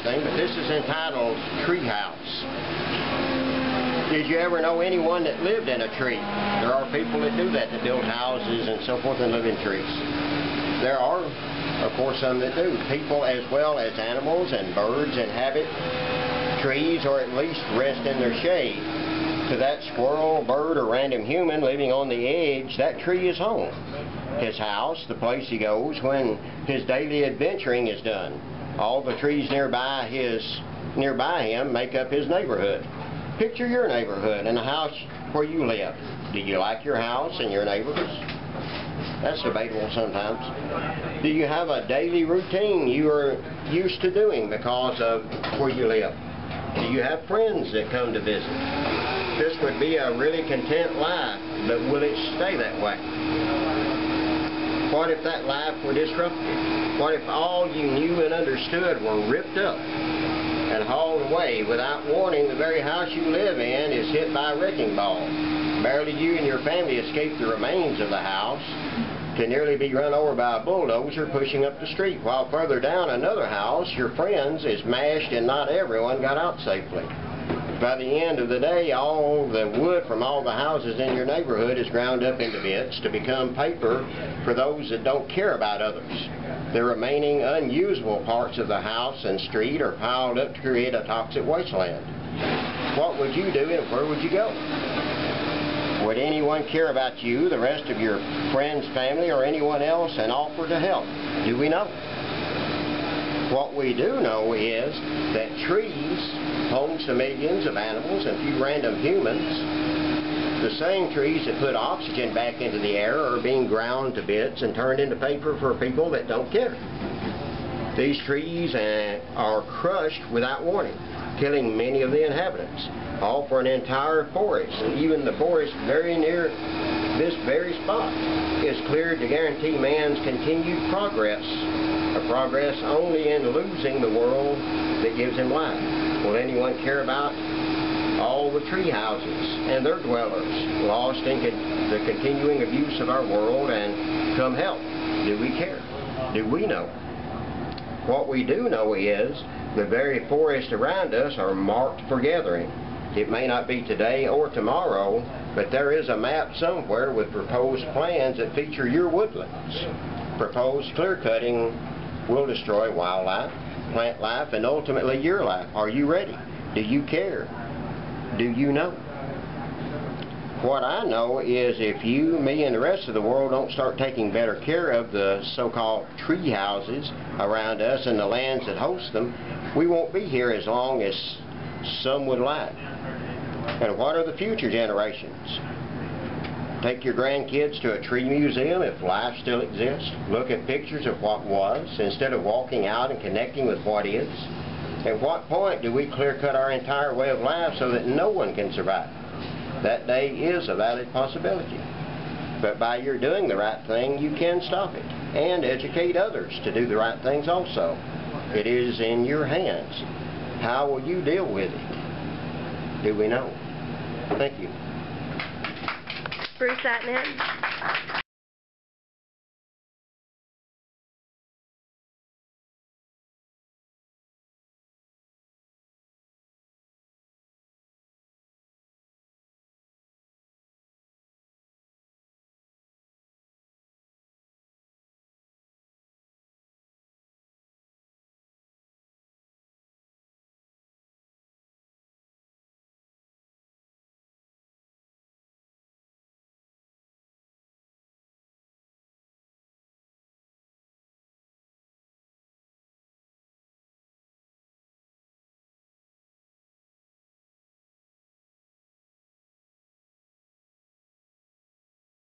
thing, but this is entitled Treehouse. Did you ever know anyone that lived in a tree? There are people that do that build houses and so forth and live in trees. There are, of course, some that do. People as well as animals and birds inhabit trees, or at least rest in their shade. To that squirrel, bird, or random human living on the edge, that tree is home. His house, the place he goes when his daily adventuring is done. All the trees nearby him make up his neighborhood. Picture your neighborhood and the house where you live. Do you like your house and your neighbors? That's debatable sometimes. Do you have a daily routine you are used to doing because of where you live? Do you have friends that come to visit? This would be a really content life, but will it stay that way? What if that life were disrupted? What if all you knew and understood were ripped up and hauled away without warning? The very house you live in is hit by a wrecking ball. Barely you and your family escape the remains of the house to nearly be run over by a bulldozer pushing up the street, while further down another house, your friends, is mashed and not everyone got out safely. By the end of the day, all the wood from all the houses in your neighborhood is ground up into bits to become paper for those that don't care about others. The remaining unusable parts of the house and street are piled up to create a toxic wasteland. What would you do and where would you go? Would anyone care about you, the rest of your friends, family, or anyone else and offer to help? Do we know? What we do know is that trees, home to millions of animals and few random humans, the same trees that put oxygen back into the air, are being ground to bits and turned into paper for people that don't care. These trees are crushed without warning, killing many of the inhabitants, all for an entire forest. And even the forest very near this very spot is cleared to guarantee man's continued progress, a progress only in losing the world that gives him life. Will anyone care about all the tree houses and their dwellers lost in the continuing abuse of our world and come help? Do we care? Do we know? What we do know is the very forests around us are marked for gathering. It may not be today or tomorrow, but there is a map somewhere with proposed plans that feature your woodlands. Proposed clear-cutting will destroy wildlife, plant life, and ultimately your life. Are you ready? Do you care? Do you know? What I know is if you, me, and the rest of the world don't start taking better care of the so-called tree houses around us and the lands that host them, we won't be here as long as some would like. And what are the future generations? Take your grandkids to a tree museum if life still exists. Look at pictures of what was instead of walking out and connecting with what is. At what point do we clear-cut our entire way of life so that no one can survive? That day is a valid possibility. But by your doing the right thing, you can stop it and educate others to do the right things also. It is in your hands. How will you deal with it? Do we know? Thank you. Bruce Atnip.